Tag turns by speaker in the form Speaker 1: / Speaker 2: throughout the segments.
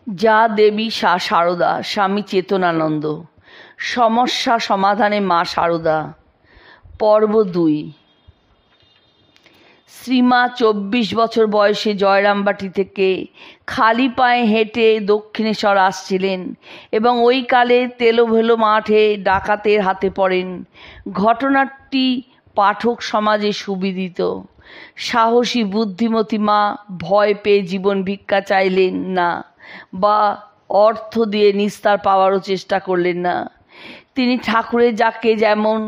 Speaker 1: যা দেবী সারদা, স্বামী চেতনানন্দ। সমস্যা সমাধানে মা সারদা। পর্ব 2। শ্রীমা 24 বছর বয়সে জয়রামবাটি থেকে খালি পায়ে হেঁটে দক্ষিণেশ্বর আসছিলেন এবং ওই কালে তেলোভেলো মাঠে ডাকাতের হাতে পড়েন। ঘটনাটি পাঠক সমাজে সুবিদিত। সাহসী বুদ্ধিমতী মা ভয় পেয়ে জীবন ভিক্ষা চাইলেন না বা অর্থ দিয়ে নিস্তার পাওয়ারও চেষ্টা করলেন না। তিনি ঠাকুরের যাকে যেমন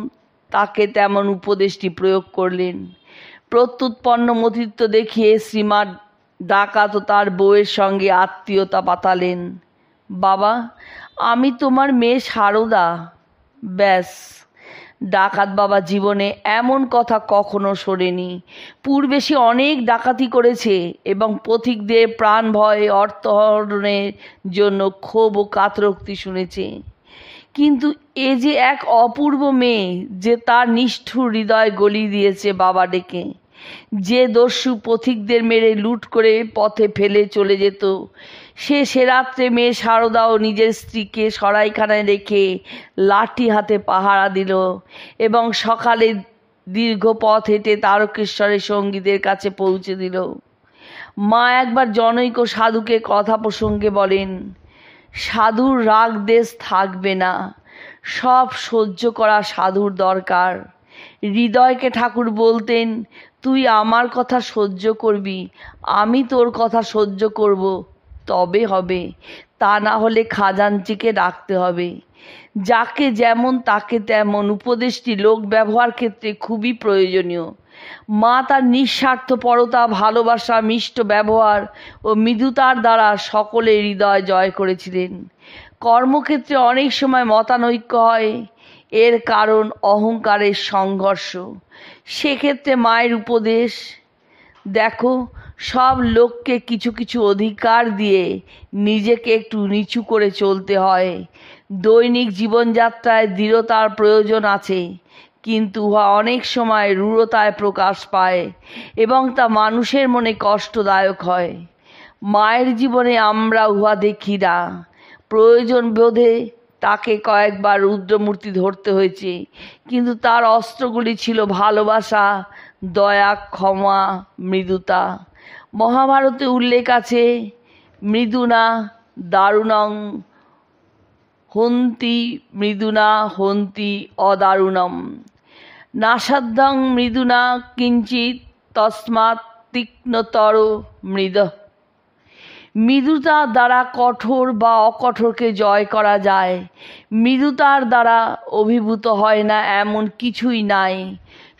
Speaker 1: তাকে তেমন উপদেশটি প্রয়োগ করলেন। প্রত্যুৎপন্ন মতিত্ব দেখিয়ে শ্রীমা ডাকাত ও তার বউয়ের সঙ্গে আত্মীয়তা পাতালেন। বাবা, আমি তোমার মেয়ে সারদা। ব্যাস। ডাকাত বাবা জীবনে এমন কথা কখনো শোনেনি। পূর্বে সে অনেক ডাকাতি করেছে এবং পথিকদের প্রাণ ভয়ে অর্থহরণের জন্য ক্ষোভ ও কাতরোক্তি শুনেছে, কিন্তু এ যে এক অপূর্ব মেয়ে যে তার নিষ্ঠুর হৃদয় গলিয়ে দিয়েছে বাবা ডেকে। যে দস্যু পথিকদের মেরে লুট করে পথে ফেলে চলে যেত, সে রাত্রে মেয়ে সারদা ও নিজের স্ত্রীকে সরাইখানায় রেখে লাঠি হাতে পাহারা দিল এবং সকালে দীর্ঘ পথ হেঁটে তারকেশ্বরের সঙ্গীদের কাছে পৌঁছে দিল। মা একবার জনৈক সাধুকে কথা প্রসঙ্গে বলেন, সাধুর রাগ দেশ থাকবে না, সব সহ্য করা সাধুর দরকার। হৃদয়কে ঠাকুর বলতেন, তুই আমার কথা সহ্য করবি, আমি তোর কথা সহ্য করব, তবে হবে, তা না হলে খাজাঞ্চিকে ডাকতে হবে। যাকে যেমন তাকে তেমন উপদেশটি লোক ব্যবহার ক্ষেত্রে খুবই প্রয়োজনীয়। মা তার নিঃস্বার্থপরতা, ভালোবাসা, মিষ্ট ব্যবহার ও মৃদুতার দ্বারা সকলের হৃদয় জয় করেছিলেন। কর্মক্ষেত্রে অনেক সময় মতানৈক্য হয়, এর কারণ অহংকারের সংঘর্ষ। সেক্ষেত্রে মায়ের উপদেশ, দেখো, সব লোককে কিছু কিছু অধিকার দিয়ে নিজেকে একটু নিচু করে চলতে হয়। দৈনিক জীবনযাত্রায় দৃঢ়তার প্রয়োজন আছে, কিন্তু উহা অনেক সময় রূঢ়তায় প্রকাশ পায় এবং তা মানুষের মনে কষ্টদায়ক হয়। মায়ের জীবনে আমরা উহা দেখি না। প্রয়োজন বোধে তাকে কয়েকবার রুদ্রমূর্তি ধরতে হয়েছে, কিন্তু তার অস্ত্রগুলি ছিল ভালোবাসা, দয়া, ক্ষমা, মৃদুতা। মহাভারতে উল্লেখ আছে, মৃদুনা দারুণং হন্তি মৃদুনা হন্তি অদারুণম, নাসাধ্যং মৃদুনা কিঞ্চিৎ তস্মাৎ তীক্ষ্ণতর মৃদ। মৃদুতার দ্বারা কঠোর বা অকঠোরকে জয় করা যায়। মৃদুতার দ্বারা অভিভূত হয় না এমন কিছুই নাই।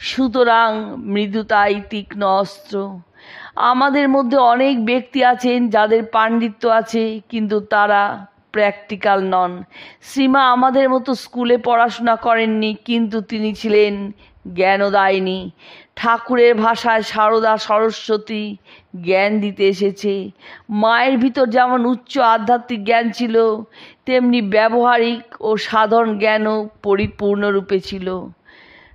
Speaker 1: সুতরাং মৃদুতাই তীক্ষ্ণ অস্ত্র। আমাদের মধ্যে অনেক ব্যক্তি আছেন যাদের পাণ্ডিত্য আছে, কিন্তু তারা প্র্যাকটিক্যাল নন। শ্রীমা আমাদের মতো স্কুলে পড়াশোনা করেননি, কিন্তু তিনি ছিলেন জ্ঞানদায়িনী। ঠাকুরের ভাষায় সারদা সরস্বতী জ্ঞান দিতে এসেছে। মায়ের ভিতর যেমন উচ্চ আধ্যাত্মিক জ্ঞান ছিল, তেমনি ব্যবহারিক ও সাধারণ জ্ঞানও পরিপূর্ণরূপে ছিল।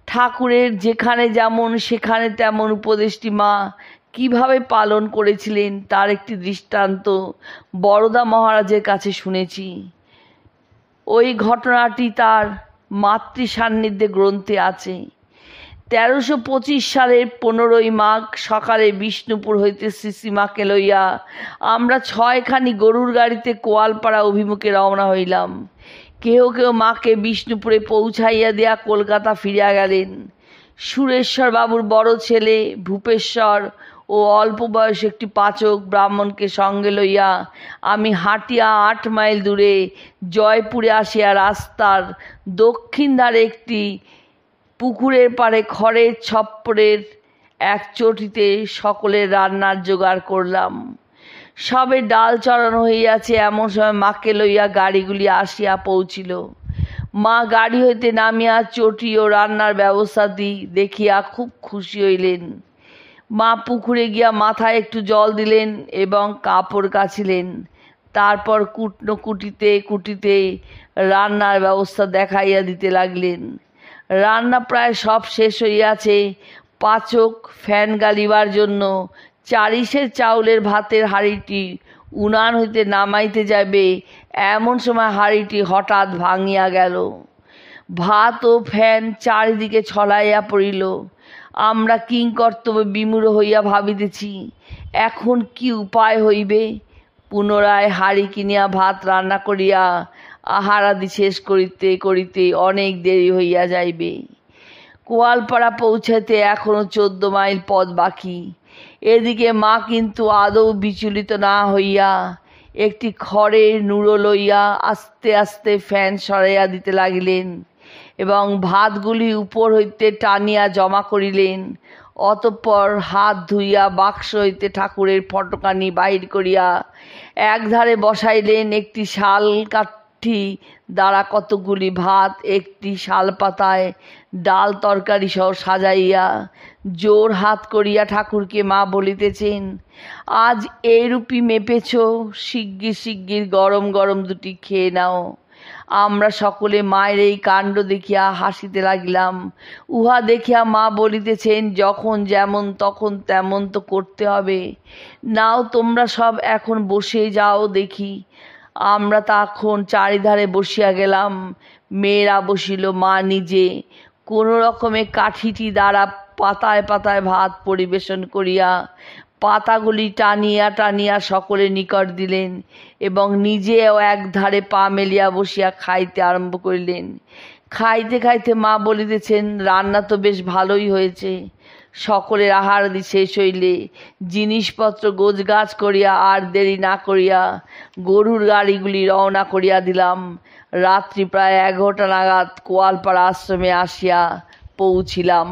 Speaker 1: ঠাকুরের যেখানে যেমন সেখানে তেমন উপদেশটি মা কিভাবে পালন করেছিলেন তার একটি দৃষ্টান্ত বরদা মহারাজের কাছে শুনেছি। ওই ঘটনাটি তার মাতৃ সান্নিধ্যে গ্রন্থে আছে। 1325 সালের 15ই মাঘ সকালে বিষ্ণুপুর হইতে শ্রীশ্রীমাকে লইয়া আমরা 6খানি গরুর গাড়িতে কোয়ালপাড়া অভিমুখে রওনা হইলাম। কেহ কেহ মাকে বিষ্ণুপুরে পৌঁছাইয়া দিয়া কলকাতা ফিরিয়া গেলেন। সুরেশ্বর বাবুর বড় ছেলে ভূপেশ্বর ও অল্প বয়স একটি পাচক ব্রাহ্মণকে সঙ্গে লইয়া আমি হাঁটিয়া 8 মাইল দূরে জয়পুরে আসিয়া রাস্তার দক্ষিণ ধারে একটি পুকুরের পাড়ে খড়ের ছপ্পরের এক চটিতে সকলের রান্নার জোগাড় করলাম। সবে ডাল চড়ানো হইয়াছে, এমন সময় মাকে লইয়া গাড়িগুলি আসিয়া পৌঁছিল। মা গাড়ি হইতে নামিয়া চটি ও রান্নার ব্যবস্থা দেখিয়া খুব খুশি হইলেন। মা পুকুরে গিয়া মাথায় একটু জল দিলেন এবং কাপড় কাচিলেন। তারপর কুটনো কুটিতে কুটিতে রান্নার ব্যবস্থা দেখাইয়া দিতে লাগলেন। রান্না প্রায় সব শেষ হইয়াছে। পাচক ফ্যান গালিবার জন্য 4 চাউলের ভাতের হাঁড়িটি উনান হইতে নামাইতে যাবে, এমন সময় হাঁড়িটি হঠাৎ ভাঙিয়া গেল। ভাত ও ফ্যান চারিদিকে ছড়াইয়া পড়িল। আমরা কিংকর্তব্যে বিমূঢ় হইয়া ভাবিতেছি, এখন কি উপায় হইবে। পুনরায় হাঁড়ি কিনিয়া ভাত রান্না করিয়া আহারাদি শেষ করিতে করিতে অনেক দেরি হইয়া যাইবে। কোয়ালপাড়া পৌঁছাইতে এখনো 14 মাইল পথ বাকি। এদিকে মা কিন্তু আদৌ বিচলিত না হইয়া একটি খড়ের নুড়ো লইয়া আস্তে আস্তে ফ্যান সরাইয়া দিতে লাগিলেন এবং ভাতগুলি উপর হইতে টানিয়া জমা করিলেন। অতঃপর হাত ধুইয়া বাক্স হইতে ঠাকুরের ফটকানি বাহির করিয়া একধারে বসাইলেন। একটি শাল কাঠি দ্বারা কতগুলি ভাত একটি শাল পাতায় ডাল তরকারি সহ সাজাইয়া জোর হাত করিয়া ঠাকুরকে মা বলিতেছেন, আজ এইরূপই মেপেছ, শিগগির শিগগির গরম গরম দুটি খেয়ে নাও। আমরা সকলে মায়ের এই কাণ্ড দেখিয়া হাসিতে লাগিলাম। উহা দেখিয়া মা বলিতেছেন, যখন যেমন তখন তেমন তো করতে হবে। নাও তোমরা সব এখন বসে যাও দেখি। আমরা তখন চারিধারে বসিয়া গেলাম। মেয়েরা বসিল, মা নিজে কোনো রকমে কাঠিটি দ্বারা পাতায় পাতায় ভাত পরিবেশন করিয়া পাতাগুলি টানিয়া টানিয়া সকলের নিকট দিলেন এবং নিজেও একধারে পা মেলিয়া বসিয়া খাইতে আরম্ভ করিলেন। খাইতে খাইতে মা বলিতেছেন, রান্না তো বেশ ভালোই হয়েছে। সকলের আহারাদি শেষ হইলে জিনিসপত্র গোছগাছ করিয়া আর দেরি না করিয়া গরুর গাড়িগুলি রওনা করিয়া দিলাম। রাত্রি প্রায় 11টা নাগাদ কোয়ালপাড়া আশ্রমে আসিয়া পৌঁছিলাম।